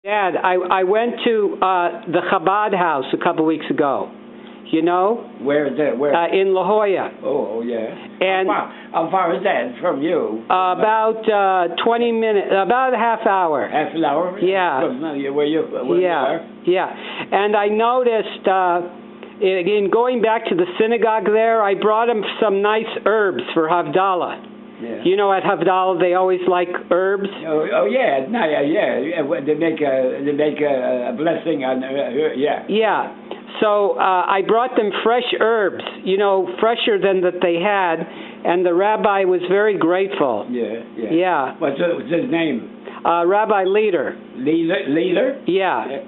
Dad, I went to the Chabad house a couple weeks ago. You know? Where is that? Where? In La Jolla. Oh, yeah. And how far is that from you? About 20 minutes, about a half hour. Half an hour? Yeah. From where you are? Yeah. And I noticed in going back to the synagogue there, I brought him some nice herbs for Havdalah. Yeah. You know, at Havdalah they always like herbs. Oh yeah, no, yeah. They make a blessing on yeah. Yeah. So I brought them fresh herbs, you know, fresher than that they had, and the rabbi was very grateful. Yeah. Yeah. What's his name? Rabbi Leader. Leader? Yeah.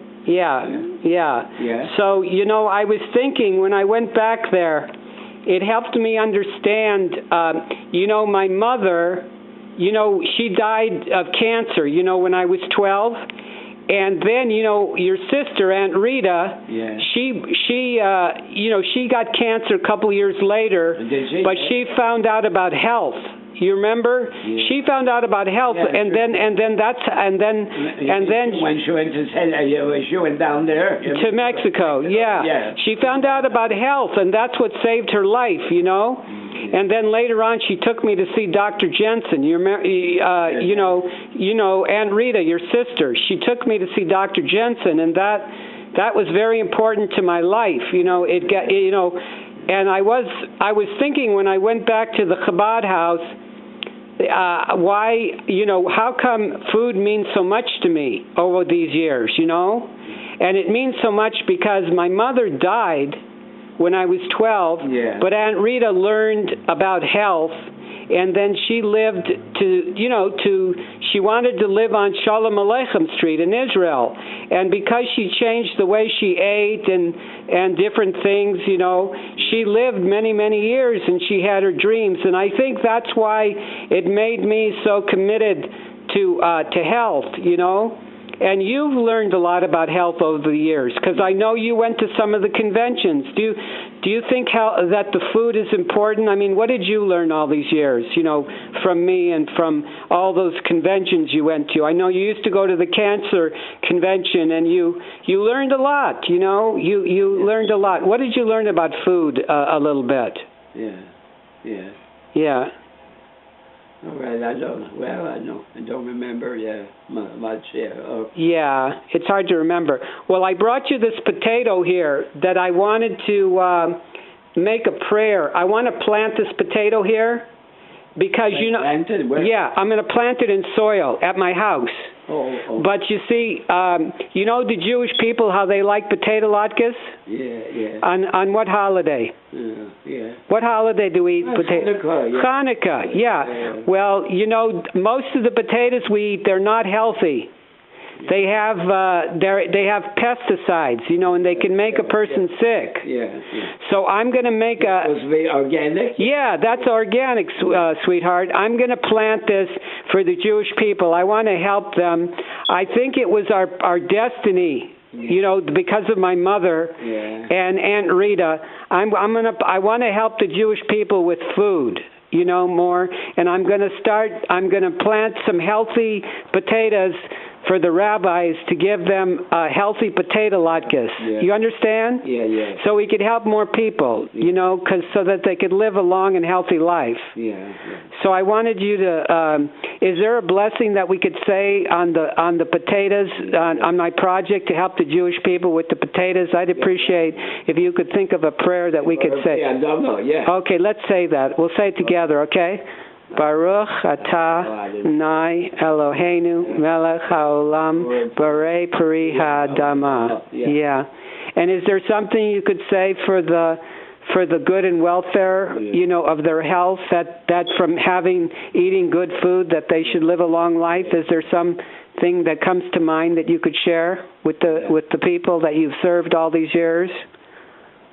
So, you know, I was thinking when I went back there, it helped me understand, you know, my mother, you know, she died of cancer, you know, when I was 12. And then, you know, your sister, Aunt Rita, she you know, she got cancer a couple years later, but she found out about health. You remember? Yeah. She found out about health, and then when she went down there to Mexico. Yeah. She found out about health, and that's what saved her life. You know. And then later on, she took me to see Dr. Jensen. You remember? You know, Aunt Rita, your sister. She took me to see Dr. Jensen, and that was very important to my life. You know, you know, and I was thinking when I went back to the Chabad house, why, you know, how come food means so much to me over these years? You know, and it means so much because my mother died when I was 12, but Aunt Rita learned about health, and then she lived she wanted to live on Shalom Aleichem Street in Israel, and because she changed the way she ate and different things, you know, she lived many, many years, and she had her dreams, and I think that's why it made me so committed to health, you know. And you've learned a lot about health over the years, because I know you went to some of the conventions. Do you think that the food is important? I mean, what did you learn all these years, you know, from me and from all those conventions you went to? I know you used to go to the cancer convention, and you learned a lot, you know. You learned a lot. What did you learn about food a little bit? Yeah. All right, I don't remember, much, Yeah, it's hard to remember. Well, I brought you this potato here that I wanted to make a prayer. I want to plant this potato here because, you know, yeah, I'm going to plant it in soil at my house. Oh. But you see, you know the Jewish people, how they like potato latkes? Yeah. On what holiday? Yeah. What holiday do we eat potato? Hanukkah, yeah. Well, you know, most of the potatoes we eat, they're not healthy. They have pesticides, you know, and they can make a person sick. Yeah. So I'm going to make a... Supposed to be organic? Yeah, that's organic, sweetheart. I'm going to plant this for the Jewish people. I want to help them. I think it was our destiny, you know, because of my mother and Aunt Rita. I want to help the Jewish people with food, you know, more. And I'm going to plant some healthy potatoes for the rabbis to give them healthy potato latkes. Yeah. You understand? Yeah. So we could help more people, you know, so that they could live a long and healthy life. Yeah. So I wanted you to, is there a blessing that we could say on the potatoes, on my project to help the Jewish people with the potatoes? I'd appreciate if you could think of a prayer that we could say. Okay, let's say that. We'll say it together, okay? Baruch atah Nai Eloheinu melech haolam barei peri ha'adama. Yeah. And is there something you could say for the good and welfare, you know, of their health, that from eating good food, that they should live a long life? Is there something that comes to mind that you could share with the people that you've served all these years?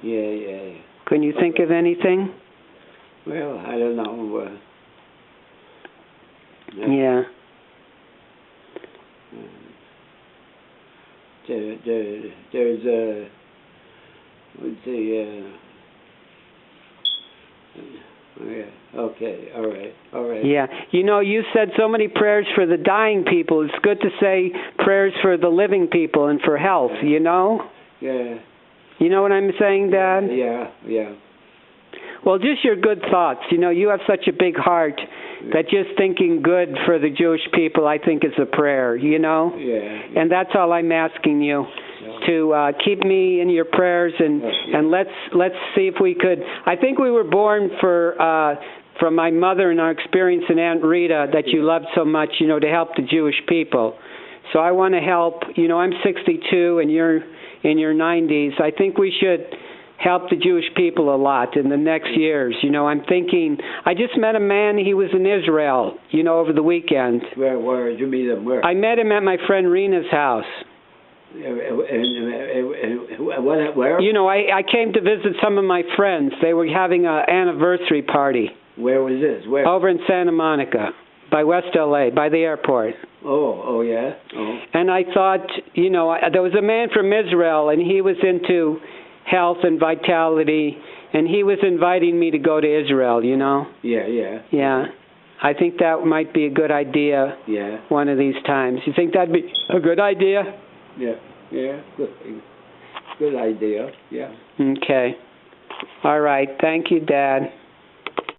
Yeah. Can you think of anything? Well, I don't know. Yeah. There's let's see, Yeah. Okay. All right. All right. Yeah. You know, you said so many prayers for the dying people. It's good to say prayers for the living people and for health, you know? Yeah. You know what I'm saying, Dad? Yeah. Yeah. Well, just your good thoughts. You know, you have such a big heart that just thinking good for the Jewish people, I think, is a prayer, you know? Yeah. And that's all I'm asking you, to keep me in your prayers, and let's see if we could. I think we were born from my mother and our experience in Aunt Rita that you loved so much, you know, to help the Jewish people. So I want to help. You know, I'm 62 and you're in your 90s. I think we should help the Jewish people a lot in the next years. You know, I'm thinking, I just met a man, he was in Israel, you know, over the weekend. Where did you meet him? Where? I met him at my friend Rita's house. Where? You know, I came to visit some of my friends. They were having an anniversary party. Where was this? Where? Over in Santa Monica, by West LA, by the airport. Oh, yeah. Oh. And I thought, you know, there was a man from Israel, and he was into health and vitality, and he was inviting me to go to Israel, you know? Yeah. Yeah. I think that might be a good idea. Yeah. One of these times. You think that'd be a good idea? Yeah. Good idea. Yeah. Okay. All right. Thank you, Dad.